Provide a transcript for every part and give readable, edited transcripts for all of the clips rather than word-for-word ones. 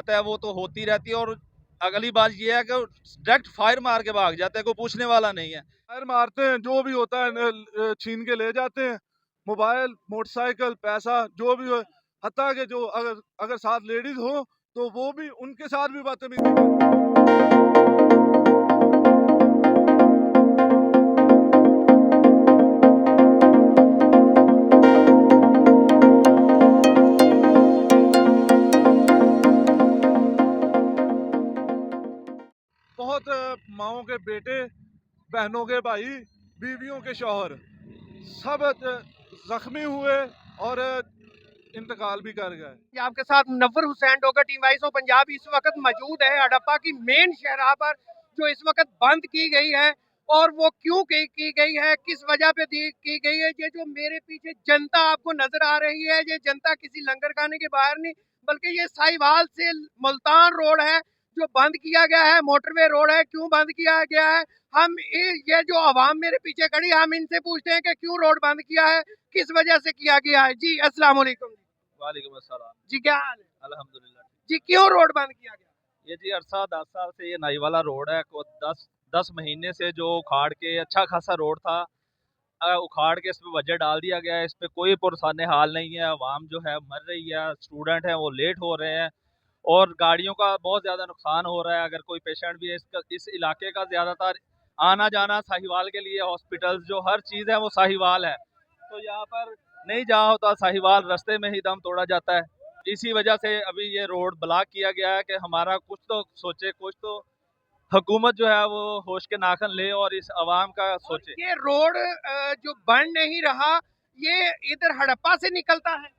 बात है वो तो होती रहती है। और अगली बात ये है कि डायरेक्ट फायर मार के भाग जाते हैं, कोई पूछने वाला नहीं है। फायर मारते हैं, जो भी होता है छीन के ले जाते हैं, मोबाइल, मोटरसाइकिल, पैसा जो भी हो। हत्ता कि जो अगर अगर साथ लेडीज हो तो वो भी, उनके साथ भी बदतमीजी करते हैं। बहुत माओं के बेटे, बहनों के भाई, बीवियों के शौहर सब जख्मी हुए और इंतकाल भी कर गए। आपके साथ Munawwar Hussain Dogar, team voice of Punjab इस वक्त मौजूद है हड़प्पा की मेन शहरा पर, जो इस वक्त बंद की गई है। और वो क्यों की गई है, किस वजह पे की गई है, ये जो मेरे पीछे जनता आपको नजर आ रही है, ये जनता किसी लंगर खाने के बाहर नहीं, बल्कि ये साहिवाल से मुल्तान रोड है जो बंद किया गया है। मोटरवे रोड है, क्यों बंद किया गया है? हम ये जो आवाम मेरे पीछे खड़ी, हम इनसे पूछते हैं कि क्यों रोड बंद किया है, किस वजह से किया गया है। जी अस्सलाम वालेकुम। वालेकुम अस्सलाम जी क्या हाल है? अल्हम्दुलिल्लाह। जी क्यों रोड बंद किया गया? ये जी अरसा 10 साल से ये नई वाला रोड है को 10 महीने से जो उखाड़ के अच्छा खासा रोड था, उखाड़ के इस पे बजट डाल दिया गया है। इस पे कोई पुरसाने हाल नहीं है। आवाम जो है मर रही है, स्टूडेंट हैं वो लेट हो रहे हैं और गाड़ियों का बहुत ज़्यादा नुकसान हो रहा है। अगर कोई पेशेंट भी है, इस इलाके का ज़्यादातर आना जाना साहिवाल के लिए, हॉस्पिटल्स जो हर चीज़ है वो साहिवाल है, तो यहाँ पर नहीं जा होता, साहिवाल रास्ते में ही दम तोड़ा जाता है। इसी वजह से अभी ये रोड ब्लॉक किया गया है कि हमारा कुछ तो सोचे, कुछ तो हुकूमत जो है वो होश के नाखन ले और इस आवाम का सोचे। ये रोड जो बन नहीं रहा, ये इधर हड़प्पा से निकलता है।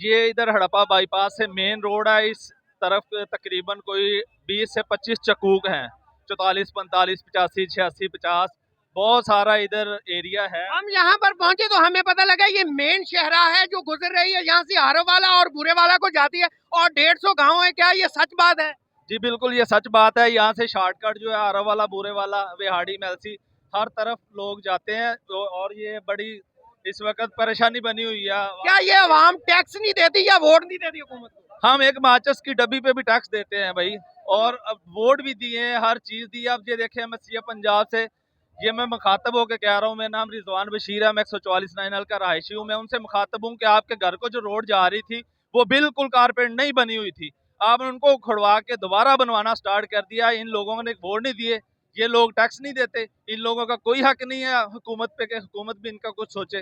ये इधर हड़प्पा बाईपास से मेन रोड है। इस तरफ तकरीबन कोई 20 से 25 चकूक हैं, 44, 45, 85, 86, 50, बहुत सारा इधर एरिया है। हम यहाँ पर पहुंचे तो हमें पता लगा ये मेन शहरा है जो गुजर रही है, यहाँ से हारो वाला और बुरे वाला को जाती है, और 150 गाँव है। क्या ये सच बात है? जी बिल्कुल, ये सच बात है। यहाँ से शॉर्टकट जो है आरा वाला, बुरे वाला, वेहाड़ी, मेलसी, हर तरफ लोग जाते हैं। तो और ये बड़ी इस वक्त परेशानी बनी हुई है। क्या ये आवाम टैक्स नहीं देती या वोट नहीं देती हुकूमत को? हम एक माचिस की डब्बी पे भी टैक्स देते हैं भाई, और अब वोट भी दिए हैं, हर चीज दी है। अब ये देखें, मैं सीएम पंजाब से ये मैं मुखातब होकर कह रहा हूँ, मेरा नाम रिजवान बशीर है, मैं 144 9 का रहायशी हूँ। मैं उनसे मुखातब हूँ कि आपके घर को जो रोड जा रही थी वो बिल्कुल कारपेट नहीं बनी हुई थी, आपने उनको उखड़वा के दोबारा बनवाना स्टार्ट कर दिया। इन लोगों ने वोट नहीं दिए, ये लोग टैक्स नहीं देते, इन लोगों का कोई हक नहीं है हुकूमत पे कि हुकूमत भी इनका कुछ सोचे।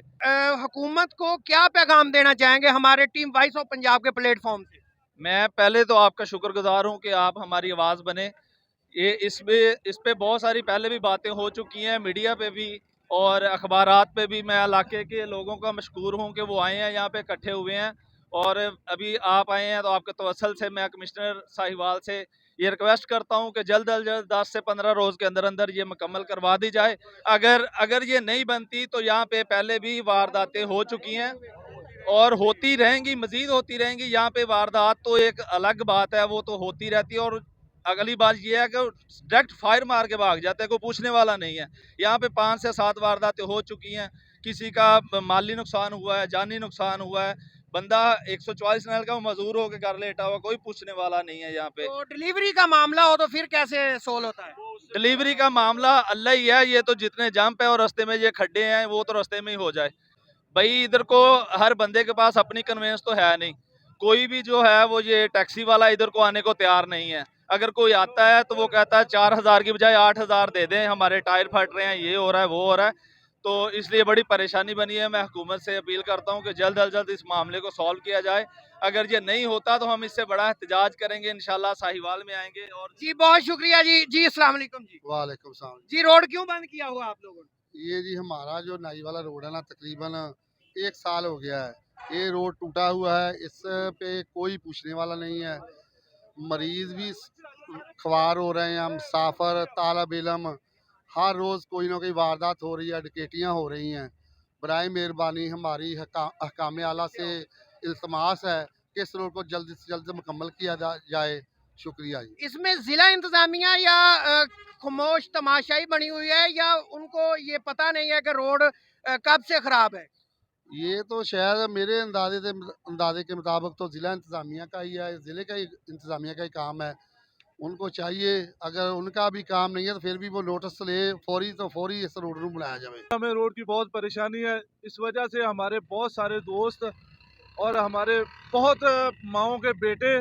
हुकूमत को क्या पैगाम देना चाहेंगे हमारे टीम वाइस ऑफ पंजाब के प्लेटफॉर्म से? मैं पहले तो आपका शुक्रगुजार हूँ कि आप हमारी आवाज़ बने। ये इस पे बहुत सारी पहले भी बातें हो चुकी हैं, मीडिया पे भी और अखबारात पे भी। मैं इलाके के लोगों का मशकूर हूँ कि वो आए हैं, यहाँ पे इकट्ठे हुए हैं, और अभी आप आए हैं तो आपके तवसल से मैं कमिश्नर साहिवाल से ये रिक्वेस्ट करता हूँ कि जल्द अज जल्द 10 से 15 रोज़ के अंदर अंदर ये मुकम्मल करवा दी जाए। अगर ये नहीं बनती तो यहाँ पे पहले भी वारदातें हो चुकी हैं और होती रहेंगी, मजीद होती रहेंगी। यहाँ पे वारदात तो एक अलग बात है, वो तो होती रहती है। और अगली बात ये है कि डायरेक्ट फायर मार के भाग जाते हैं, कोई पूछने वाला नहीं है। यहाँ पे 5 से 7 वारदातें हो चुकी हैं, किसी का माली नुकसान हुआ है, जानी नुकसान हुआ है। बंदा 144 नल का मजदूर होकर घर लेटा हुआ, कोई पूछने वाला नहीं है यहाँ पे। तो डिलीवरी का मामला हो तो फिर कैसे सोल्व होता है? डिलीवरी का मामला अल्लाह ही है, ये तो जितने जंप है और रास्ते में ये खड्डे हैं वो तो रास्ते में ही हो जाए भाई। इधर को हर बंदे के पास अपनी कन्वेंस तो है नहीं, कोई भी जो है वो ये टैक्सी वाला इधर को आने को तैयार नहीं है। अगर कोई आता है तो वो कहता है 4000 की बजाय 8000 दे दें, हमारे टायर फट रहे हैं, ये हो रहा है, वो हो रहा है। तो इसलिए बड़ी परेशानी बनी है। मैं हुकूमत से अपील करता हूँ कि जल्द अज जल्द इस मामले को सॉल्व किया जाए। अगर ये नहीं होता तो हम इससे बड़ा एहतजाज करेंगे, इंशाल्लाह साहिवाल में आएंगे। और जी बहुत शुक्रिया जी। जी अस्सलाम वालेकुम जी। वालेकुम सलाम। जी रोड क्यों बंद किया हुआ आप लोगों ने? ये जी हमारा जो नई वाला रोड है ना, तकरीबन 1 साल हो गया है ये रोड टूटा हुआ है। इस पे कोई पूछने वाला नहीं है। मरीज भी ख्वार हो रहे हैं, मुसाफर, तालब इलम, हर रोज़ कोई ना कोई वारदात हो रही है, डकैतियाँ हो रही हैं। बराए मेहरबानी हमारी हकाम आला से इल्तमास है कि इस रोड को जल्द से जल्द मुकम्मल किया जाए। शुक्रिया जी। इसमें जिला इंतजामिया या खामोश तमाशाई बनी हुई है, या उनको ये पता नहीं है कि रोड कब से खराब है? ये तो शायद मेरे अंदाजे के मुताबिक तो ज़िला इंतज़ामिया का ही है, ज़िले का ही इंतज़ामिया का ही काम है। उनको चाहिए, अगर उनका भी काम नहीं है तो फिर भी वो नोटिस ले फौरी इस रोड को बनाया जाए। हमें रोड की बहुत परेशानी है। इस वजह से हमारे बहुत सारे दोस्त और हमारे बहुत माओं के बेटे,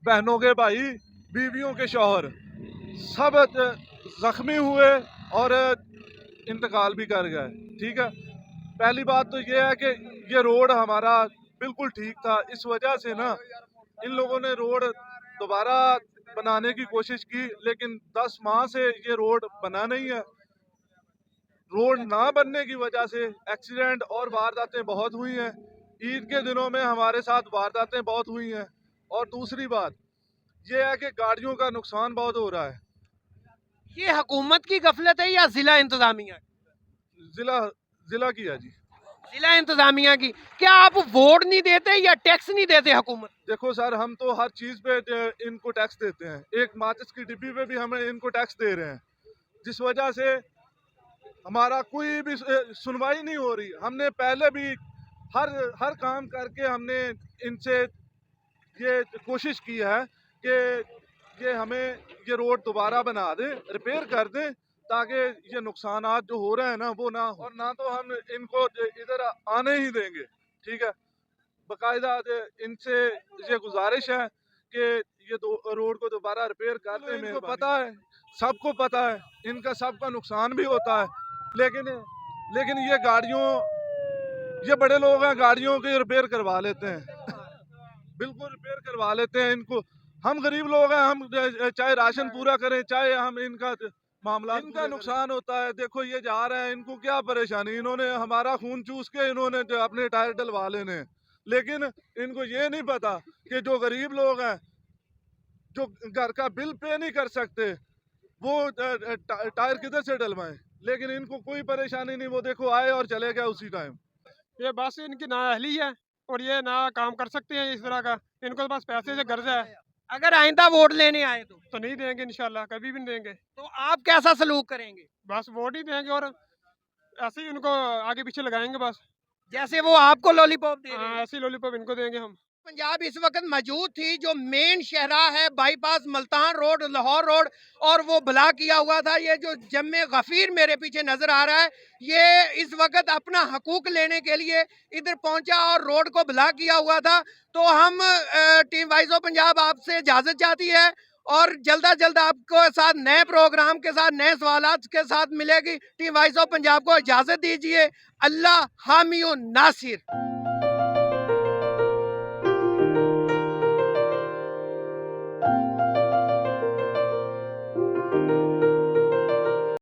बहनों के भाई, बीवियों के शौहर सब जख्मी हुए और इंतकाल भी कर गए। ठीक है, पहली बात तो ये है कि ये रोड हमारा बिल्कुल ठीक था। इस वजह से ना इन लोगों ने रोड दोबारा बनाने की कोशिश की, लेकिन 10 माह से ये रोड बना नहीं है। रोड ना बनने की वजह से एक्सीडेंट और वारदातें बहुत हुई हैं। ईद के दिनों में हमारे साथ वारदातें बहुत हुई हैं। और दूसरी बात ये है कि गाड़ियों का नुकसान बहुत हो रहा है। ये हुकूमत की गफलत है या जिला इंतजामिया की? जिला की है जी। जिला इंतजामिया की। क्या आप वोट नहीं देते या टैक्स नहीं देते हुकूमत? देखो सर, हम तो हर चीज़ पे इनको टैक्स देते हैं। एक माचिस की डिब्बी पे भी हमें इनको टैक्स दे रहे हैं, जिस वजह से हमारा कोई भी सुनवाई नहीं हो रही। हमने पहले भी हर काम करके हमने इनसे ये कोशिश की है कि ये हमें ये रोड दोबारा बना दें, रिपेयर कर दें, ताकि ये नुकसानात जो हो रहे हैं ना वो ना हो। और ना तो हम इनको इधर आने ही देंगे। ठीक है, बाकायदा इनसे ये गुजारिश है कि ये रोड को दोबारा रिपेयर कर दें। इनको पता है, सबको पता है, इनका सबका नुकसान भी होता है, लेकिन ये बड़े लोग हैं, गाड़ियों की रिपेयर करवा लेते हैं। बिल्कुल रिपेयर करवा लेते हैं इनको। हम गरीब लोग हैं, हम चाहे राशन पूरा करें, चाहे हम इनका मामला, इनका नुकसान होता है। देखो ये जा रहे हैं, इनको क्या परेशानी, इन्होंने हमारा खून चूस के इन्होंने अपने टायर डलवा लेने हैं। लेकिन इनको ये नहीं पता कि जो गरीब लोग हैं, जो घर का बिल पे नहीं कर सकते, वो टायर किधर से डलवाएं। लेकिन इनको कोई परेशानी नहीं, वो देखो आए और चले गए उसी टाइम। ये बस इनकी नाअहली है और ये ना काम कर सकते हैं इस तरह का। इनको तो बस पैसे से गर्ज है। अगर आइंदा वोट लेने आए तो नहीं देंगे इंशाल्लाह, कभी भी नहीं देंगे। तो आप कैसा सलूक करेंगे? बस वोट ही देंगे और ऐसे ही उनको आगे पीछे लगाएंगे बस। जैसे वो आपको लॉलीपॉप दे रहे हैं। ऐसे ही लॉलीपॉप इनको देंगे हम। पंजाब इस वक्त मौजूद थी, जो मेन शहरा है, bypass Multan road, Lahore road, और वो ब्लॉक किया हुआ था। ये जो जम्मे गफीर मेरे पीछे नजर आ रहा है, ये इस वक्त अपना हकूक लेने के लिए इधर पहुंचा और रोड को ब्लॉक किया हुआ था। तो हम टीम वाइज ऑफ पंजाब आपसे इजाजत चाहती है और जल्द आपको साथ नए प्रोग्राम के साथ, नए सवालात के साथ मिलेगी। टीम वाइज ऑफ पंजाब को इजाजत दीजिए। अल्लाह हामी नासिर।